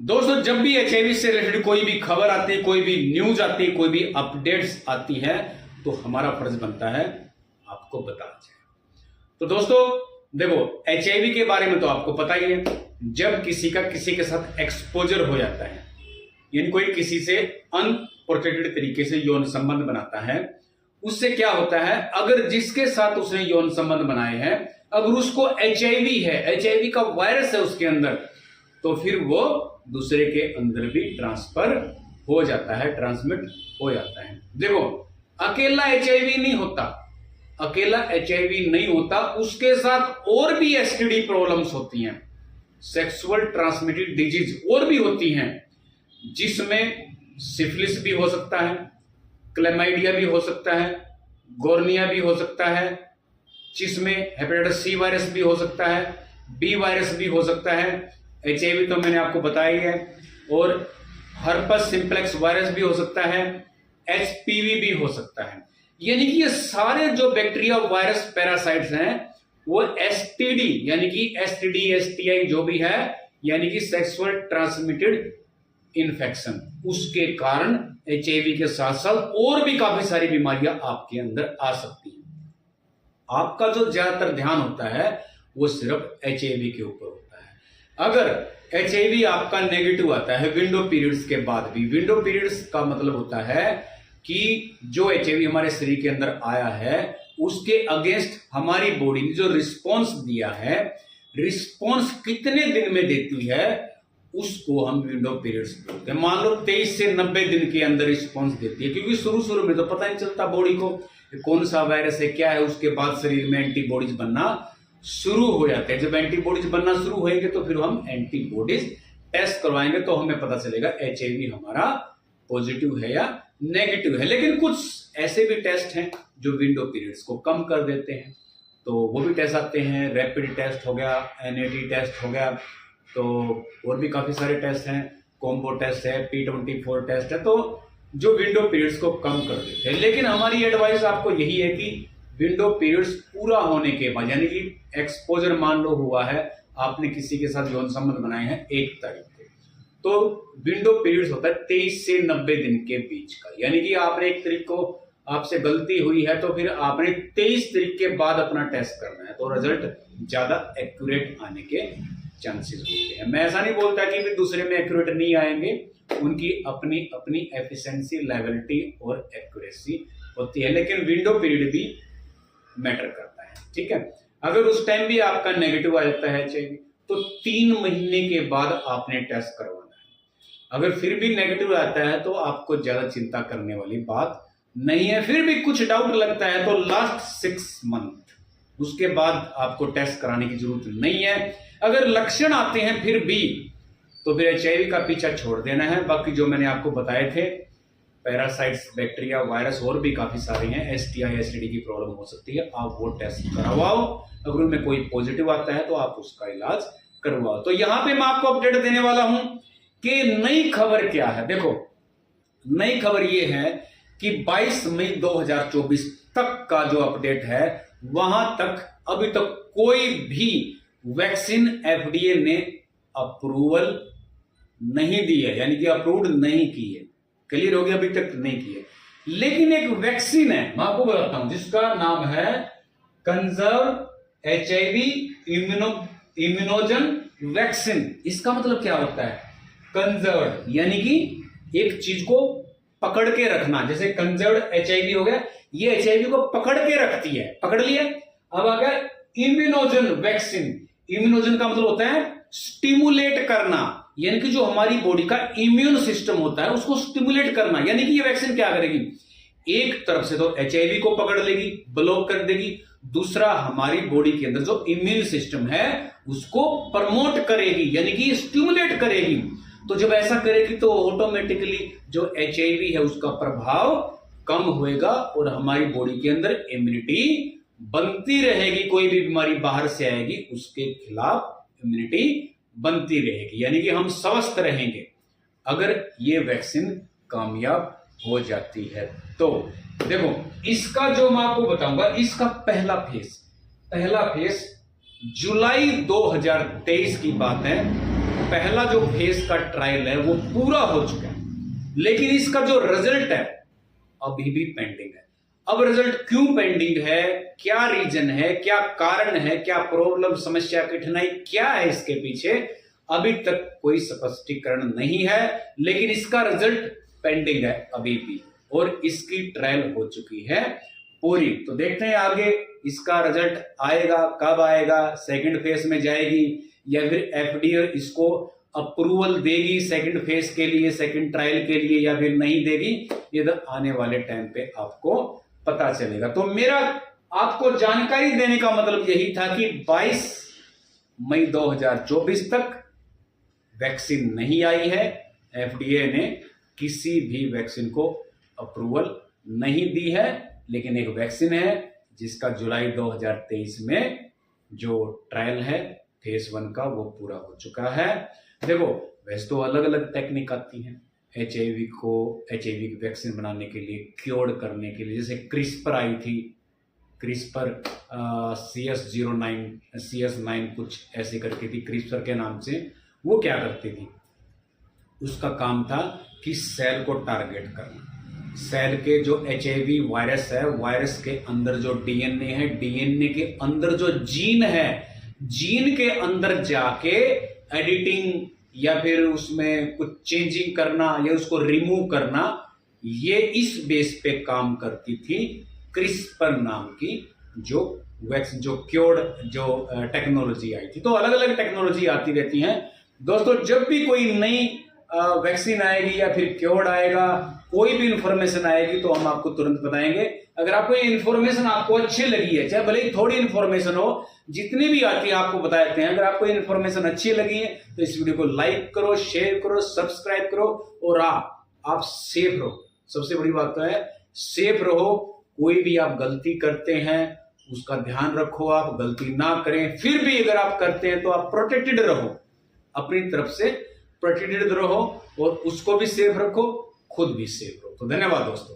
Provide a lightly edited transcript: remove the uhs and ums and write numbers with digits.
दोस्तों, जब भी एचआईवी से रिलेटेड कोई भी खबर आती है, कोई भी न्यूज आती है, कोई भी अपडेट्स आती है, तो हमारा फर्ज बनता है आपको बताना चाहिए। तो दोस्तों देखो, एचआईवी के बारे में तो आपको पता ही है, जब किसी का किसी के साथ एक्सपोजर हो जाता है, यानी कोई किसी से अनप्रोटेक्टेड तरीके से यौन संबंध बनाता है, उससे क्या होता है, अगर जिसके साथ उसने यौन संबंध बनाए हैं, अगर उसको एचआईवी है, एचआईवी का वायरस है उसके अंदर, तो फिर वो दूसरे के अंदर भी ट्रांसफर हो जाता है, ट्रांसमिट हो जाता है। देखो, अकेला एचआईवी नहीं होता, अकेला एचआईवी नहीं होता, उसके साथ और भी एसटीडी प्रॉब्लम्स होती हैं, सेक्सुअल ट्रांसमिटेड डिजीज और भी होती हैं, जिसमें सिफिलिस भी हो सकता है, क्लेमाइडिया भी हो सकता है, गोर्निया भी हो सकता है, जिसमें हेपेटाइटिस सी वायरस भी हो सकता है, बी वायरस भी हो सकता है, एचआईवी तो मैंने आपको बताया ही है, और हर्पस सिंप्लेक्स वायरस भी हो सकता है, एचपीवी भी हो सकता है। यानी कि ये सारे जो बैक्टीरिया, वायरस, पैरासाइट्स हैं, वो एसटीडी यानी कि एसटीडी, एसटीआई जो भी है, यानी कि सेक्सुअल ट्रांसमिटेड इन्फेक्शन, उसके कारण एचआईवी के साथ साथ और भी काफी सारी बीमारियां आपके अंदर आ सकती हैं। आपका जो ज्यादातर ध्यान होता है वो सिर्फ एचआईवी के ऊपर होता है। अगर एचआईवी आपका नेगेटिव आता है विंडो पीरियड्स के बाद भी, विंडो पीरियड्स का मतलब होता है कि जो एचआईवी हमारे शरीर के अंदर आया है, उसके अगेंस्ट हमारी बॉडी ने जो रिस्पॉन्स दिया है, रिस्पॉन्स कितने दिन में देती है, उसको हम विंडो पीरियड्स बोलते हैं। मान लो 23 से 90 दिन के अंदर रिस्पॉन्स देती है, क्योंकि शुरू में तो पता नहीं चलता बॉडी को कौन सा वायरस है, क्या है। उसके बाद शरीर में एंटीबॉडीज बनना शुरू हो जाते हैं। जब एंटीबॉडीज बनना शुरू होंगे तो फिर हम एंटीबॉडीज टेस्ट करवाएंगे, तो हमें पता चलेगा एचआईवी हमारा पॉजिटिव है या नेगेटिव है। लेकिन कुछ ऐसे भी टेस्ट हैं जो विंडो पीरियड्स को कम कर देते हैं, तो वो भी टेस्ट आते हैं। रैपिड टेस्ट हो गया, एनएटी टेस्ट हो गया, तो और भी काफी सारे टेस्ट हैं, कॉम्बो टेस्ट है, P24 टेस्ट है, तो जो विंडो पीरियड्स को कम कर देते हैं। लेकिन हमारी एडवाइस आपको यही है कि विंडो पीरियड्स पूरा होने के बाद, यानी कि एक्सपोजर मान लो हुआ है, आपने किसी के साथ यौन संबंध बनाए हैं 1 तारीख को, तो विंडो पीरियड्स होता है 23 से 90 दिन के बीच का। यानी कि आपने 1 तारीख को आपसे गलती हुई है, तो फिर आपने 23 तारीख के बाद अपना टेस्ट करना है, तो रिजल्ट ज्यादा एक्यूरेट आने के चांसेस होते हैं। मैं ऐसा नहीं बोलता कि भी दूसरे में एक्यूरेट नहीं आएंगे, उनकी अपनी अपनी एफिशिएंसी, लेवलिटी और एक्यूरेसी होती है, लेकिन विंडो पीरियड भी मैटर करता है। ठीक है, अगर उस टाइम भी आपका नेगेटिव आ जाता है एचआईवी, तो 3 महीने के बाद आपने टेस्ट करवाना है। अगर फिर भी नेगेटिव आता है तो आपको ज्यादा चिंता करने वाली बात नहीं है। फिर भी कुछ डाउट लगता है तो लास्ट 6 मंथ, उसके बाद आपको टेस्ट कराने की जरूरत नहीं है। अगर लक्षण आते हैं फिर भी, तो फिर एचआईवी का पीछा छोड़ देना है। बाकी जो मैंने आपको बताए थे, पैरासाइट्स, बैक्टीरिया, वायरस और भी काफी सारे हैं, एसटीआई, एसटीडी की प्रॉब्लम हो सकती है, आप वो टेस्ट करवाओ। अगर उनमें कोई पॉजिटिव आता है तो आप उसका इलाज करवाओ। तो यहां पे मैं आपको अपडेट देने वाला हूं कि नई खबर क्या है। देखो, नई खबर ये है कि 22 मई 2024 तक का जो अपडेट है, वहां तक अभी तक कोई भी वैक्सीन एफडीए ने अप्रूवल नहीं दी है, यानी कि अप्रूव्ड नहीं की है। क्लियर हो गया? अभी तक नहीं की है। लेकिन एक वैक्सीन है, मैं आपको बताता हूं, जिसका नाम है कंजर्व एचआईवी इम्यूनोजन वैक्सीन। इसका मतलब क्या होता है? कंजर्व यानी कि एक चीज को पकड़ के रखना, जैसे कंजर्व एचआईवी हो गया, ये एचआईवी को पकड़ के रखती है, पकड़ लिया। अब आ गया इम्यूनोजन वैक्सीन। इम्यूनोजन का मतलब होता है स्टिमुलेट करना, यानी कि जो हमारी बॉडी का इम्यून सिस्टम होता है उसको स्टिमुलेट करना। यानी कि ये वैक्सीन क्या करेगी, एक तरफ से तो एचआईवी को पकड़ लेगी, ब्लॉक कर देगी, दूसरा हमारी बॉडी के अंदर जो इम्यून सिस्टम है उसको प्रमोट करेगी, यानी कि स्टिमुलेट करेगी। तो जब ऐसा करेगी तो ऑटोमेटिकली जो एचआईवी है उसका प्रभाव कम होएगा और हमारी बॉडी के अंदर इम्यूनिटी बनती रहेगी। कोई भी बीमारी बाहर से आएगी उसके खिलाफ इम्यूनिटी बनती रहेगी, यानी कि हम स्वस्थ रहेंगे अगर ये वैक्सीन कामयाब हो जाती है। तो देखो, इसका जो मैं आपको बताऊंगा, इसका पहला फेज जुलाई 2023 की बात है, पहला जो फेज का ट्रायल है वो पूरा हो चुका है, लेकिन इसका जो रिजल्ट है अभी भी पेंडिंग है। अब रिजल्ट क्यों पेंडिंग है, क्या रीजन है, क्या कारण है, क्या प्रॉब्लम, समस्या, कठिनाई क्या है इसके पीछे, अभी तक कोई स्पष्टीकरण नहीं है, लेकिन इसका रिजल्ट पेंडिंग है अभी भी, और इसकी ट्रायल हो चुकी है पूरी। तो देखते हैं आगे इसका रिजल्ट आएगा, कब आएगा, सेकंड फेज में जाएगी या फिर एफडीए इसको अप्रूवल देगी सेकंड फेज के लिए, सेकंड ट्रायल के लिए, या फिर नहीं देगी, ये तो आने वाले टाइम पे आपको पता चलेगा। तो मेरा आपको जानकारी देने का मतलब यही था कि 22 मई 2024 तक वैक्सीन नहीं आई है, एफडीए ने किसी भी वैक्सीन को अप्रूवल नहीं दी है, लेकिन एक वैक्सीन है जिसका जुलाई 2023 में जो ट्रायल है फेज 1 का वो पूरा हो चुका है। देखो वैसे तो अलग अलग टेक्निक आती हैं एचआईवी की वैक्सीन बनाने के लिए, क्योर करने के लिए, जैसे क्रिस्पर आई थी, क्रिस्पर CS9 कुछ ऐसे करके थी क्रिस्पर के नाम से। वो क्या करती थी, उसका काम था कि सेल को टारगेट करना, सेल के जो एचआईवी वायरस है, वायरस के अंदर जो डीएनए है, डीएनए के अंदर जो जीन है, जीन के अंदर जाके एडिटिंग या फिर उसमें कुछ चेंजिंग करना या उसको रिमूव करना, ये इस बेस पे काम करती थी क्रिस्पर नाम की जो वैक्सीन, जो क्योर्ड जो टेक्नोलॉजी आई थी। तो अलग अलग टेक्नोलॉजी आती रहती हैं दोस्तों। जब भी कोई नई वैक्सीन आएगी या फिर क्योर्ड आएगा, कोई भी इंफॉर्मेशन आएगी तो हम आपको तुरंत बताएंगे। अगर आपको ये इंफॉर्मेशन आपको अच्छी लगी है, चाहे भले ही थोड़ी इंफॉर्मेशन हो, जितनी भी आती है आपको बता देते हैं। अगर आपको ये इंफॉर्मेशन अच्छी लगी है तो इस वीडियो को लाइक करो, शेयर करो, सब्सक्राइब करो, और आप सेफ रहो। सबसे बड़ी बात तो है सेफ रहो। कोई भी आप गलती करते हैं उसका ध्यान रखो, आप गलती ना करें। फिर भी अगर आप करते हैं तो आप प्रोटेक्टेड रहो, अपनी तरफ से प्रोटेक्टेड रहो, और उसको भी सेफ रखो, खुद भी सेफ रहो। तो धन्यवाद दोस्तों।